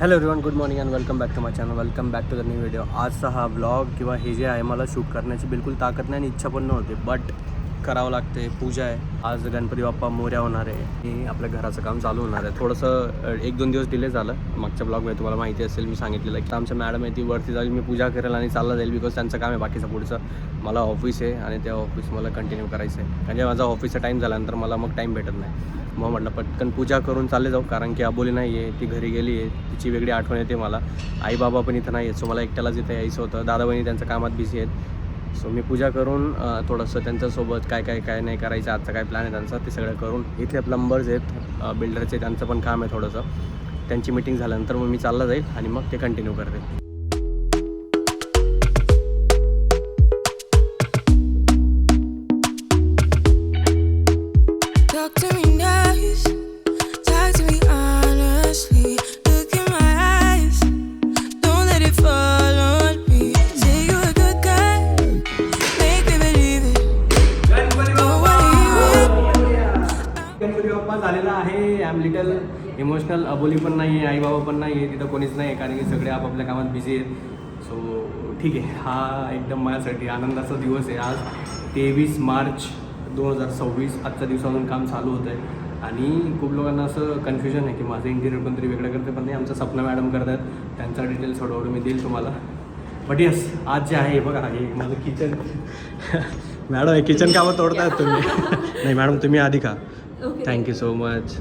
Hello everyone, good morning and welcome back to my channel. Welcome back to the new video. आजचा हा blog किंवा हे जे आहे मला शूट करण्याची बिलकुल ताकद नाही आणि इच्छा पण नव्हती, बट करावं लागते. पूजा आहे आज, गणपती बाप्पा मोरया होणार आहे आणि आपल्या घराचं काम चालू होणार आहे. थोडंसं 1-2 दिवस डिले झालं. मागच्या ब्लॉगमध्ये तुम्हाला माहिती असेल, मी सांगितलेलं की आमच्या मॅडम आहे ती वरती जाईल, मी पूजा करेल आणि चालला जाईल, बिकॉज त्यांचं काम आहे बाकीचं पुढचं. मला ऑफिस आहे आणि त्या ऑफिस मला कंटिन्यू करायचं आहे, म्हणजे माझा ऑफिसचा टाईम झाल्यानंतर मला मग टाईम भेटत नाही. मग म्हटलं पटकन पूजा करून चालले जाऊ, कारण की अबोली नाही आहे, ती घरी गेली आहे, तिची वेगळी आठवण येते मला. आई बाबा पण इथं नाही आहेत, सो मला एकट्यालाच इथं यायचं होतं. दादा बहिणी त्यांच्या कामात बिझी आहेत, सो मी पूजा करून थोडंसं त्यांच्यासोबत काय नाही करायचं, आजचा काय प्लॅन आहे त्यांचा ते सगळं करून. इथले प्लंबर्स आहेत, बिल्डरचे, त्यांचं पण काम आहे थोडंसं. त्यांची मीटिंग झाल्यानंतर मग मी चालला जाईल आणि मग ते कंटिन्यू करते. झालेला आहे. I am little emotional. Aboli पण नाही आहे, आई बाबा पण नाही आहे, तिथं कोणीच नाही आहे, कारण की सगळे आपापल्या कामात बिझी आहेत. सो ठीक आहे, हा एकदम माझ्यासाठी आनंदाचा दिवस आहे. आज 23 मार्च 2026 आजच्या दिवसापासून काम चालू होतं आहे. आणि खूप लोकांना असं कन्फ्युजन आहे की माझं इंटिरियर कोणतरी वेगळं करते, पण नाही, आमचं सपना मॅडम करतात. त्यांचा डिटेल्स हळूहळू मी देईल तुम्हाला. बट यस, आज जे आहे बघा, हे माझं किचन. मॅडम हे किचन कामं तोडतायत तुम्ही. नाही मॅडम, तुम्ही आधी का. Thank you so much.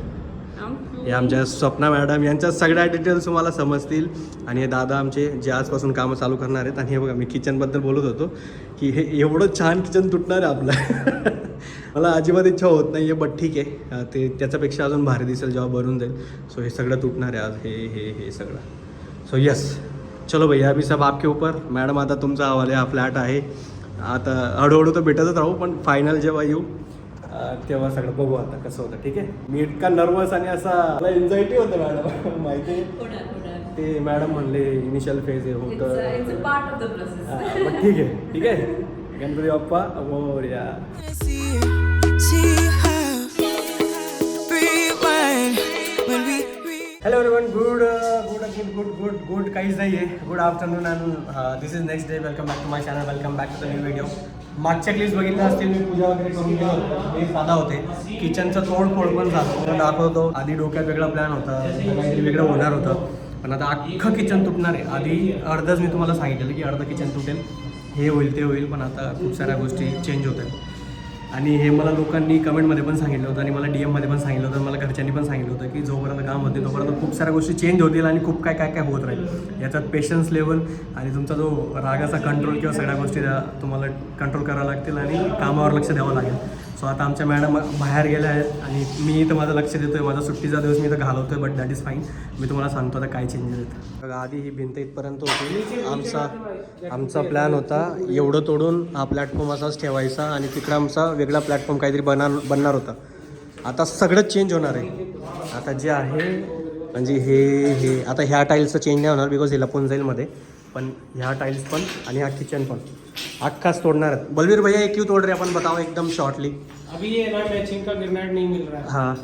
हे आमच्या स्वप्ना मॅडम, यांच्या सगळ्या डिटेल्स तुम्हाला समजतील. आणि हे दादा आमचे जे आजपासून कामं चालू करणार आहेत. आणि हे बघा, मी किचनबद्दल बोलत होतो की हे एवढं छान किचन तुटणार आहे आपलं. मला अजिबात इच्छा होत नाही आहे, बट ठीक आहे, ते त्याच्यापेक्षा अजून भारी दिसेल जेव्हा बनून जाईल. सो हे सगळं तुटणार आहे आज, हे सगळं. सो यस, चलो भैया, अभी सब आपके ऊपर. मॅडम आता तुमचा हवाले, हा फ्लॅट आहे. आता हळूहळू तर भेटतच राहू, पण फायनल जेव्हा येऊ तेव्हा सगळं बघू आता कसं होतं. ठीक आहे, मी इतका नर्वस आणि असा मला एन्झायटी होतं मॅडम. माहिती आहे ते मॅडम म्हणले इनिशियल फेज आहे होतं, पण ठीक आहे. गणपती बाप्पा मोरया. हॅलो एव्हरीवन, गुड काहीच नाही आहे. Good afternoon and this is next day. Welcome back to my channel, welcome back to the new video. मागच्या क्लिप्स बघितल्या असतील, मी पूजा वगैरे करून गेलो होतो, हे साधा होते. किचनचं तोडफोड पण झालं, मला दाखवतो. आधी डोक्यात वेगळा प्लॅन होता, काहीतरी वेगळं होणार होतं, पण आता अख्खं किचन तुटणार आहे. आधी अर्धच मी तुम्हाला सांगितलेलं की अर्धं किचन तुटेल, हे होईल ते होईल, पण आता खूप साऱ्या गोष्टी चेंज होत आहेत. आणि हे मला लोकांनी कमेंटमध्ये पण सांगितलं होतं आणि मला DM-मध्ये पण सांगितलं होतं, मला घरच्यांनी पण सांगितलं होतं की जोपर्यंत काम होते तोपर्यंत खूप साऱ्या गोष्टी चेंज होतील आणि खूप काय होत राहील. याच्यात पेशन्स लेवल आणि तुमचा जो रागाचा कंट्रोल किंवा सगळ्या गोष्टी तुम्हाला कंट्रोल करावं लागतील आणि कामावर लक्ष द्यावं लागेल. सो आता आमच्या मॅडम बाहेर गेल्या आहेत आणि मी इथं माझं लक्ष देतो आहे. माझा सुट्टीचा दिवस मी इथं घालवतो आहे, बट दॅट इज फाईन. मी तुम्हाला सांगतो आता काय चेंजेस आहेत. बघा, आधी ही भिंत इथपर्यंत होती. आमचा प्लॅन होता एवढं तोडून हा प्लॅटफॉर्म असाच ठेवायचा आणि तिकडं आमचा वेगळा प्लॅटफॉर्म काहीतरी बनणार होता. आता सगळंच चेंज होणार आहे. आता जे आहे म्हणजे हे आता ह्या टाईल्सचं चेंज नाही होणार, बिकॉज हे लपून जाईल मध्ये, पण ह्या टाइल्स पण आणि ह्या किचन पण अख्खाच तोड़ना है. बलवीर भैया ये क्यों तोड़ रहे हैं, अपन बताओ एकदम शॉर्टली. अभी ये ना मैचिंग का ग्रेनाइट नहीं मिल रहा है. हाँ,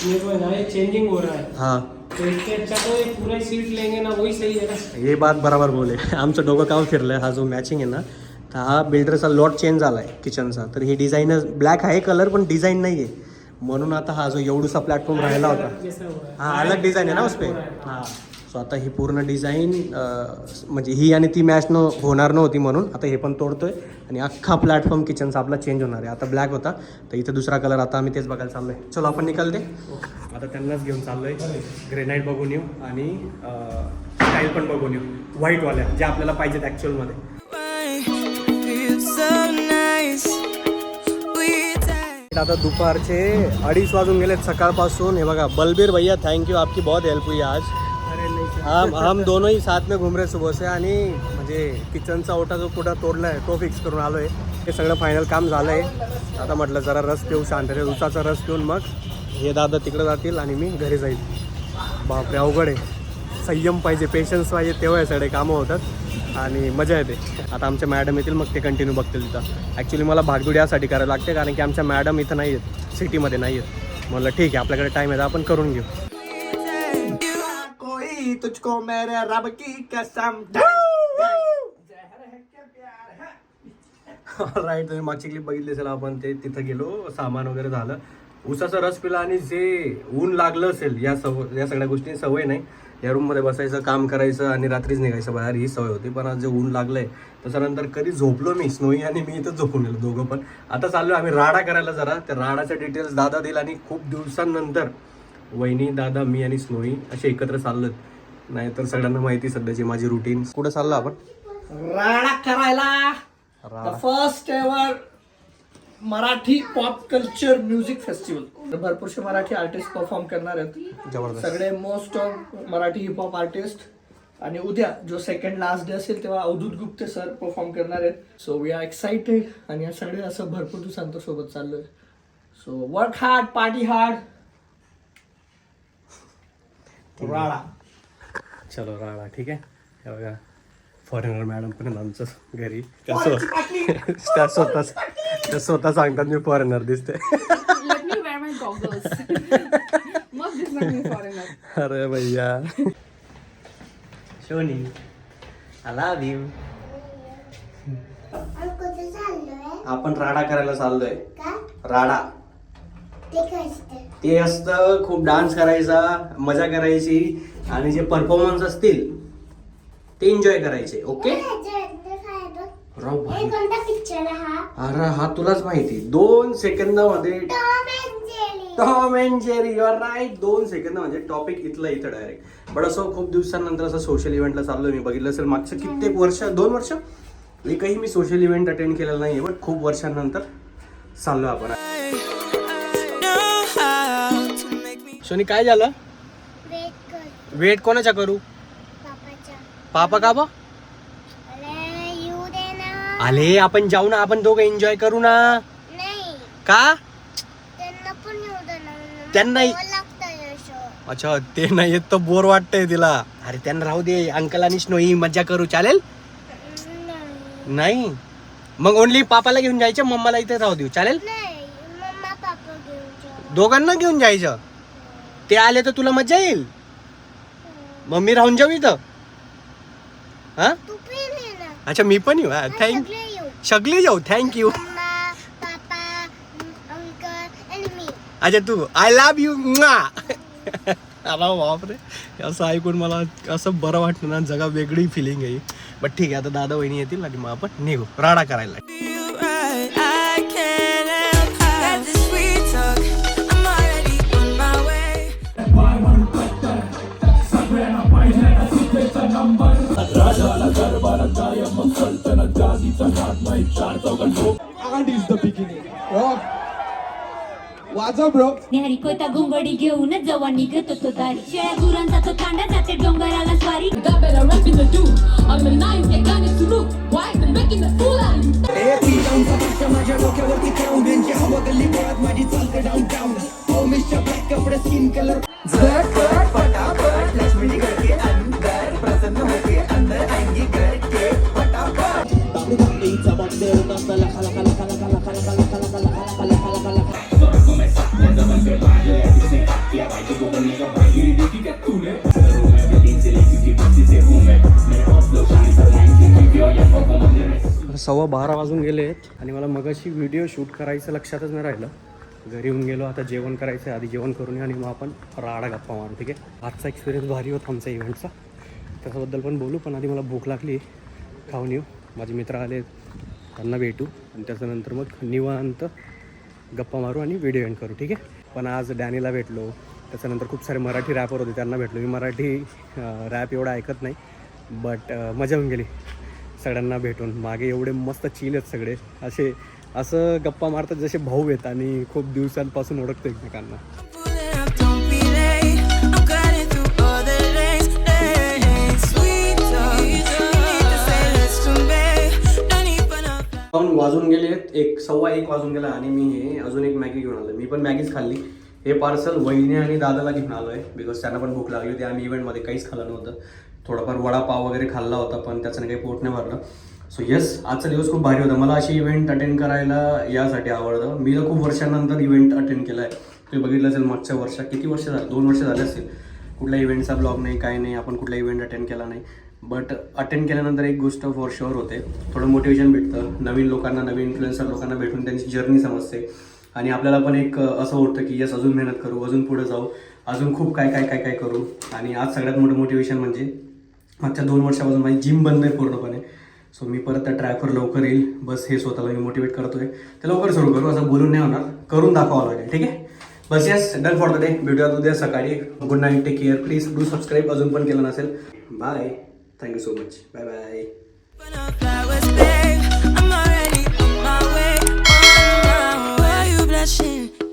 ये जो है ना, ये चेंजिंग हो रहा है. हाँ, तो इससे अच्छा तो ये पूरा सीट लेंगे ना, वही सही है ना. ये बात बरोबर बोले. आमचं डोकं काम फिरलं. हा जो मॅचिंग आहे ना, तर हा बिल्डरचा लॉट चेंज झाला आहे किचनचा. तर ही डिझाईन ब्लॅक आहे कलर, पण डिझाईन नाही आहे, म्हणून आता हा जो एवढूसा प्लॅटफॉर्म राहिला होता, हा अलग डिझाईन आहे ना उसपे. हां, सो आता ही पूर्ण डिझाईन म्हणजे ही आणि ती मॅच होणार नव्हती, म्हणून आता हे पण तोडतोय आणि अख्खा प्लॅटफॉर्म किचनचा आपला चेंज होणार आहे. आता ब्लॅक होता तर इथं दुसरा कलर, आता आम्ही तेच बघायला चाललो आहे. चलो आपण निकालते. आता त्यांनाच घेऊन चाललो आहे. ग्रेनाईट बघून येऊ आणि स्टाईल पण बघून येऊ, व्हाईटवाल्या ज्या आपल्याला पाहिजेत ॲक्च्युअलमध्ये. आता दुपारचे 2:30 वाजून गेलेत सकाळपासून. हे बघा, बलबीर भैया थँक्यू, आपकी बहुत हेल्प हुई आज. हम दोनों ही साथ में घूम रहे सुबह से. आणि म्हणजे किचनचा ओटा जो पुढं तोडला आहे तो फिक्स करून आलो आहे. हे सगळं फायनल काम झालं आहे. आता म्हटलं जरा रस पिऊ, शांततेत उसाचा रस पिऊन मग हे दादा तिकडे जातील आणि मी घरी जाईल. बापरे, अवघड आहे. संयम पाहिजे, पेशन्स पाहिजे, तेव्हा हे सगळे कामं होतात आणि मजा येते. आता आमच्या मॅडम येतील, मग ते कंटिन्यू बघतील तिथं. ॲक्च्युली मला भागदौडी यासाठी करायला लागते, कारण की आमच्या मॅडम इथं नाही आहेत, सिटीमध्ये नाही आहेत. म्हणलं ठीक आहे, आपल्याकडे टाईम आहे तर आपण करून घेऊ. तुझको मेरे रब की कसम. राईट, तुम्ही मागची क्लिप बघितली असेल आपण, ते तिथं गेलो, सामान वगैरे झालं, उसाचा रस पिला आणि जे ऊन लागलं असेल, या सगळ्या गोष्टी सवय नाही. या रूममध्ये बसायचं, काम करायचं आणि रात्रीच निघायचं बाहेर, ही सवय होती. पण आज जे ऊन लागलंय त्याच्यानंतर कधी झोपलो मी, स्नोई आणि मी इथं झोपून गेलो दोघं पण. आता चाललो आम्ही राडा करायला जरा, त्या राडाच्या डिटेल्स दादा देईल. आणि खूप दिवसांनंतर वहिनी, दादा, मी आणि स्नोई असे एकत्र चाललोत. नाहीतर सगळ्यांना माहिती सध्याची माझी रुटीन. कुठं चाललो आपण? राडा करायला. First ever Marathi pop culture music festival. भरपूरशे मराठी आर्टिस्ट परफॉर्म करणार आहेत, जबरदस्त. सगळे most of Marathi hip hop artist. आणि उद्या जो सेकंड लास्ट डे असेल तेव्हा अवधूत गुप्ते सर परफॉर्म करणार आहेत. सो वी आर एक्साइटेड आणि सगळे असं भरपूर दिवसांतर सोबत चाललोय. So work hard, party hard, राडा. चलो राडा. ठीक आहे. हे बघा फॉरेनर मॅडम पण आमचं घरी त्या स्वतः सांगतात मी फॉरेनर दिसते. Let me wear my goggles. मग दिसणार मी foreigner. अरे भैया शोनी, I love you. कुठे चाललोय? आपण राडा करायला चाललोय. का? राडा ते काय असतं? ते असतं, खूप डान्स करायचा, मजा करायची आणि जे परफॉर्मन्स असतील ते एन्जॉय करायचे. ओके. राव भाई, हे कोणता पिक्चर आहे हा? अरे हा तुलाच माहिती. 2 सेकंदामध्ये Tom and Jerry. Tom and Jerry. You are right. 2 सेकंद म्हणजे टॉपिक इथलं इथं डायरेक्ट. बट असं खूप दिवसांनंतर असं सोशल इव्हेंटला चाललोय मी. बघितलं असेल मागच्या कित्येक वर्ष, 2 वर्ष एकही मी सोशल इव्हेंट अटेंड केलेला नाहीये, बट खूप वर्षांनंतर चाललोय आपण. सोनी काय झालं? वेट कर. वेट कोणाच्या करू? पापाच्या. पापा का बा? अरे येऊ दे ना. आले आपण जाऊ ना, आपण दोघं एन्जॉय करू ना. नाही, का? त्यांना पण येऊ दे ना. त्यांना लागतं यश. अच्छा, ते नाही येत तर बोर वाटतंय तिला. अरे त्यांना राहू दे, अंकल आणि स्नोई मज्जा करू. चालेल? नाही मग ओनली पापाला घेऊन जायचं, मम्माला इथे राहू देऊ. चालेल? नाही, मम्मा पापा घेऊन जाऊ. दोघांना घेऊन जायचं. ते आले तर तुला मज्जा येईल. मम्मी राहून जाऊ इथं. हा, तू पण ये ना. अच्छा मी पण येऊ. थँक सगळे येऊ. सगळी जाऊ. थँक्यू. मम्मा, पापा, अंकल आणि मी. अच्छा तू, आय लव्ह यू. अरे बापरे, असं ऐकून मला असं बरं वाटतं ना, जगा वेगळी फिलिंग आहे. बट ठीक आहे, आता दादा वहिनी येतील आणि मग आपण निघू राडा करायला. न्यारी कोयता घोंगडी घेऊनच जवा निघत होतो दारी. शेळ्या गुरांचा तो तांडा जाते डोंगराला स्वारी. सव्वा 12 वाजून गेलेत आणि मला मगाशी व्हिडिओ शूट करायचं लक्षातच नाही राहिलं. घरी येऊन गेलो, आता जेवण करायचं आहे. आधी जेवण करून आणि मग आपण राडा गप्पा मारू. ठीक आहे. आजचा एक्सपिरियन्स भारी होता आमचा इव्हेंटचा, त्याच्याबद्दल पण बोलू. पण आधी मला भूक लागली, खाऊन येऊ. माझे मित्र आले, त्यांना भेटू आणि त्याच्यानंतर मग निवांत गप्पा मारू आणि व्हिडिओ एंड करू. ठीक आहे. पण आज डॅनीला भेटलो, त्याच्यानंतर खूप सारे मराठी रॅपर होते, त्यांना भेटलो. मी मराठी रॅप एवढा ऐकत नाही, बट मजा होऊन गेली सगळ्यांना भेटून. मागे एवढे मस्त चिल आहेत सगळे, असे असं गप्पा मारतात जसे भाऊ आहेत आणि खूप दिवसांपासून ओळखतो एकमेकांना. वाजून गेले 1:15 वाजून गेला आणि मी अजून एक मॅगी घेऊन आलो. मी पण मॅगीच खाल्ली. हे पार्सल वहिनी आणि दादाला घेऊन आलो आहे, बिकॉज त्यांना पण भूक लागली होती. आम्ही इव्हेंटमध्ये काहीच खाल्लं नव्हतं. थोडाफार वडापाव वगैरे खाल्ला होता, पण त्याच्याने काही पोट नाही भरलं. सो येस, आजचा दिवस खूप भारी होता. मला अशी इव्हेंट अटेंड करायला यासाठी आवडतं. मी तर खूप वर्षानंतर इव्हेंट अटेंड केला आहे. तुम्ही बघितलं असेल मागच्या वर्षात, किती वर्ष झाले, 2 वर्ष झाले असतील. कुठल्या इव्हेंटचा ब्लॉग नाही, काय नाही, आपण कुठला इव्हेंट अटेंड केला नाही. बट अटेंड केल्यानंतर एक गोष्ट फॉर शुअर होते, थोडं मोटिवेशन भेटतं, नवीन लोकांना, नवीन इन्फ्लुएन्सर लोकांना भेटून त्यांची जर्नी समजते आणि आपल्याला पण एक असं होतं की यस अजून मेहनत करू, अजून पुढे जाऊ, अजून खूप काय काय काय काय करू. आणि आज सगळ्यात मोठं मोटिवेशन म्हणजे मागच्या 2 वर्षापासून माझी जिम बंद आहे पूर्णपणे. सो मी परत त्या ट्रॅकवर लवकर येईल. बस हे स्वतःला मी मोटिवेट करतोय, तर लवकर सुरू करू. असं बोलून नाही होणार, करून दाखवावं लागेल. ठीक आहे, बस yes, done for the day. भेटूया उद्या सकाळी. Good night, take care. Please do subscribe अजून पण केलं नसेल. Bye, thank you so much. Bye bye. Flowers, babe, I'm already on my way. Oh, now, why you blushing?